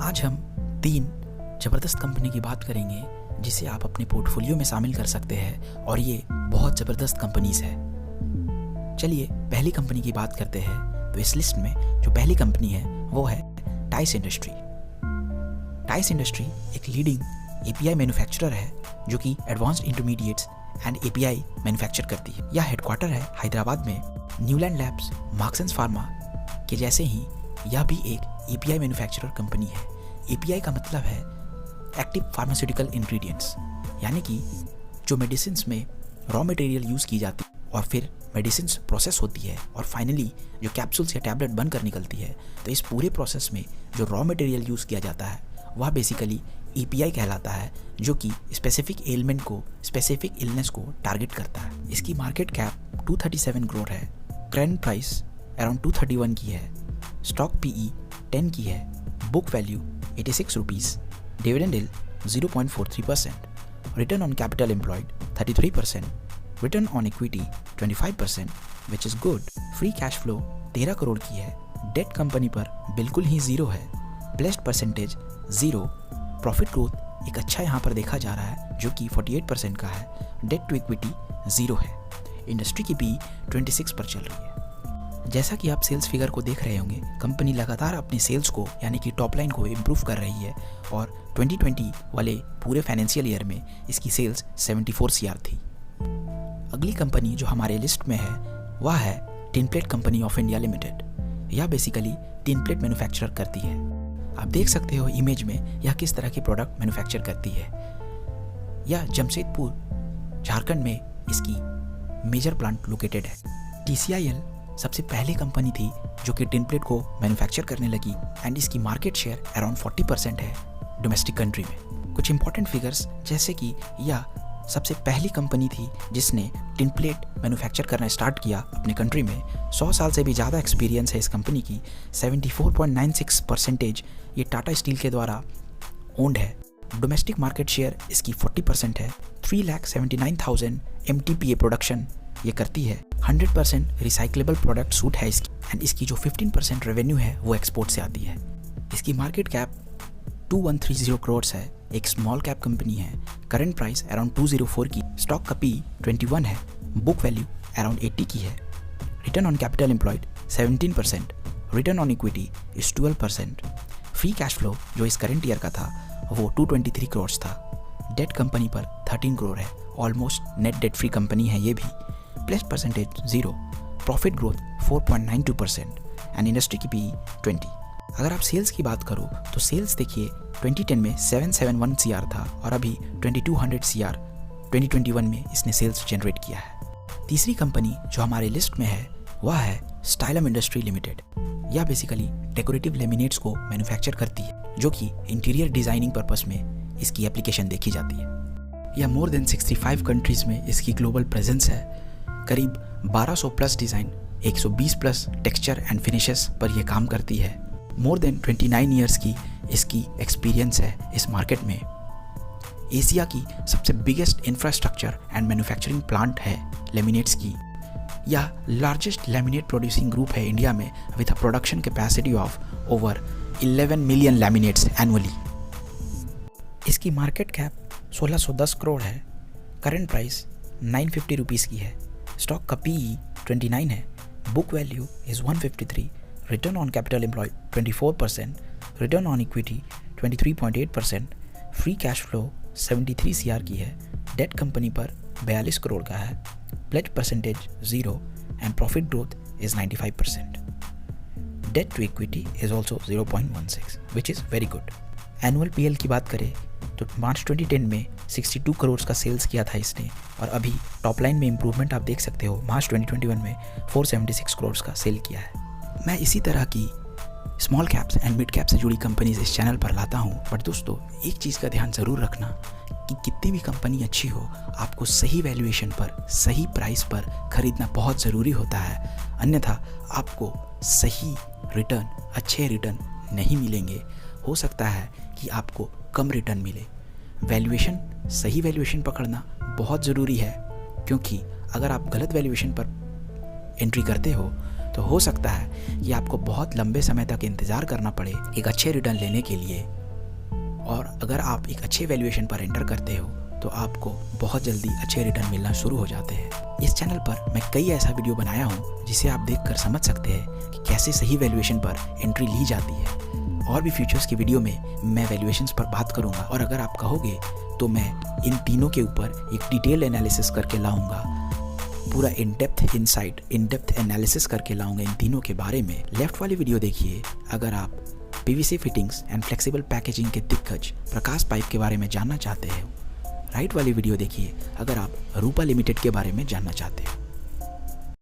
आज हम 3 ज़बरदस्त कंपनी की बात करेंगे जिसे आप अपने पोर्टफोलियो में शामिल कर सकते हैं और ये बहुत ज़बरदस्त कंपनीज है। चलिए पहली कंपनी की बात करते हैं। तो इस लिस्ट में जो पहली कंपनी है वो है टाइस इंडस्ट्री। टाइस इंडस्ट्री एक लीडिंग एपीआई मैन्युफैक्चरर है जो कि advanced intermediates and API manufacture करती है। यह हेडक्वार्टर है हैदराबाद में। न्यूलैंड लैब्स, मार्क्स फार्मा के जैसे ही यह भी एक एपीआई मैन्युफैक्चरर कंपनी है। एपीआई का मतलब है एक्टिव फार्मास्यूटिकल इंग्रेडिएंट्स, यानी कि जो मेडिसिन्स में रॉ मटेरियल यूज़ की जाती है और फिर मेडिसिन्स प्रोसेस होती है और फाइनली जो कैप्सूल्स या टैबलेट बनकर निकलती है, तो इस पूरे प्रोसेस में जो रॉ मटेरियल यूज़ किया जाता है वह बेसिकली एपीआई कहलाता है, जो कि स्पेसिफिक एलिमेंट को, स्पेसिफिक इलनेस को टारगेट करता है। इसकी मार्केट कैप 237 करोड़ है, करंट प्राइस अराउंड 231 की है, स्टॉक पीई 10 की है, book value 86 rupees, dividend yield 0.43%, return on capital employed 33%, return on equity 25%, which is good. Free cash flow 13 crore की है, डेट कंपनी पर बिल्कुल ही ज़ीरो है, ब्लेस्ड परसेंटेज 0, प्रॉफिट ग्रोथ एक अच्छा यहाँ पर देखा जा रहा है जो कि 48% का है, डेट टू इक्विटी 0 है, इंडस्ट्री की पी 26 पर चल रही है। जैसा कि आप सेल्स फिगर को देख रहे होंगे, कंपनी लगातार अपने सेल्स को यानी कि टॉप लाइन को इम्प्रूव कर रही है और 2020 वाले पूरे फाइनेंशियल ईयर में इसकी सेल्स 74 CR थी। अगली कंपनी जो हमारे लिस्ट में है वह है tin plate company of India limited. यह बेसिकली टिन प्लेट मैन्युफैक्चर करती है। आप देख सकते हो इमेज में यह किस तरह की प्रोडक्ट मैन्युफैक्चर करती है। यह जमशेदपुर झारखंड में इसकी मेजर प्लांट लोकेटेड है। TCIL सबसे पहली कंपनी थी जो कि टिन प्लेट को मैन्युफैक्चर करने लगी एंड इसकी मार्केट शेयर अराउंड 40% है डोमेस्टिक कंट्री में। कुछ इंपॉर्टेंट फिगर्स जैसे कि यह सबसे पहली कंपनी थी जिसने टिन प्लेट मैन्युफैक्चर करना स्टार्ट किया अपने कंट्री में। 100 साल से भी ज़्यादा एक्सपीरियंस है इस कंपनी की। 74.96% ये टाटा स्टील के द्वारा ओन्ड है। डोमेस्टिक मार्केट शेयर इसकी 40% है। 3,79,000 MTPA प्रोडक्शन ये करती है। 100% रिसाइक्लेबल प्रोडक्ट सूट है इसकी एंड इसकी जो 15% रेवेन्यू है वो एक्सपोर्ट से आती है। इसकी मार्केट कैप 2130 करोड़ है, एक स्मॉल कैप कंपनी है। करंट प्राइस अराउंड 204 की, स्टॉक का पी 21 है, बुक वैल्यू अराउंड 80 की है, return on capital employed 17%, return on equity is 12%। Free cash flow जो इस करंट ईयर का था वो 223 करोड़ था। डेट कंपनी पर 13 करोड़ है, almost net debt free company है ये भी। Place percentage 0, profit growth 4.92% and industry की पी 20। अगर आप सेल्स की बात करो तो सेल्स देखिए 2010 में 771 CR था और अभी 2200 CR 2021 में इसने सेल्स जनरेट किया है। तीसरी कंपनी जो हमारे लिस्ट में है वह है स्टाइलम इंडस्ट्री लिमिटेड। यह बेसिकली डेकोरेटिव लेमिनेट्स को मैन्युफैक्चर करती है जो कि इंटीरियर डिज़ाइनिंग पर्पस में इसकी एप्लीकेशन देखी जाती है। यह मोर देन 65 कंट्रीज़ में इसकी ग्लोबल प्रेजेंस है। करीब 1200 plus design, 120 plus texture and finishes पर यह काम करती है। मोर देन 29 ईयर्स की इसकी एक्सपीरियंस है इस मार्केट में। एशिया की सबसे biggest infrastructure and manufacturing plant है लेमिनेट्स की। यह लार्जेस्ट लेमिनेट प्रोड्यूसिंग ग्रुप है इंडिया में with a production capacity of over 11 million laminates annually. इसकी मार्केट कैप 1610 करोड़ है, करंट प्राइस 950 रुपीज़ की है, स्टॉक का पीई 29 है, book value is 153, return on capital employed 24%, return on equity 23.8%, free cash flow 73 CR की है, date company पर 42 करोड़ का है, pledge percentage 0 and profit growth is 95%। Debt to equity is also 0.16 which is very good. Annual PL की बात करें तो मार्च 2010 में 62 करोड़ का सेल्स किया था इसने और अभी टॉप लाइन में इम्प्रूवमेंट आप देख सकते हो। मार्च 2021 में 476 करोड़ का सेल किया है। मैं इसी तरह की small caps and mid cap से जुड़ी कंपनीज इस चैनल पर लाता हूँ, बट दोस्तों एक चीज़ का ध्यान ज़रूर रखना कि कितनी भी कंपनी अच्छी हो, आपको सही वैल्यूएशन पर, सही प्राइस पर खरीदना बहुत ज़रूरी होता है, अन्यथा आपको सही रिटर्न, अच्छे रिटर्न नहीं मिलेंगे। हो सकता है कि आपको कम रिटर्न मिले। वैल्यूएशन, सही वैल्यूएशन पकड़ना बहुत ज़रूरी है, क्योंकि अगर आप गलत वैल्यूएशन पर एंट्री करते हो तो हो सकता है कि आपको बहुत लंबे समय तक इंतज़ार करना पड़े एक अच्छे रिटर्न लेने के लिए। और अगर आप एक अच्छे वैल्यूएशन पर एंटर करते हो तो आपको बहुत जल्दी अच्छे रिटर्न मिलना शुरू हो जाते हैं। इस चैनल पर मैं कई ऐसा वीडियो बनाया हूँ जिसे आप देखकर समझ सकते हैं कि कैसे सही वैल्यूएशन पर एंट्री ली जाती है। और भी फ्यूचर्स की वीडियो में मैं वैल्यूएशंस पर बात करूँगा, और अगर आप कहोगे तो मैं इन तीनों के ऊपर एक डिटेल एनालिसिस करके लाऊंगा, पूरा इन डेप्थ एनालिसिस करके लाऊंगा इन तीनों के बारे में। लेफ्ट वाली वीडियो देखिए अगर आप PVC fittings and flexible packaging के दिग्गज प्रकाश पाइप के बारे में जानना चाहते हो। राइट वाली वीडियो देखिए अगर आप रूपा लिमिटेड के बारे में जानना चाहते हो।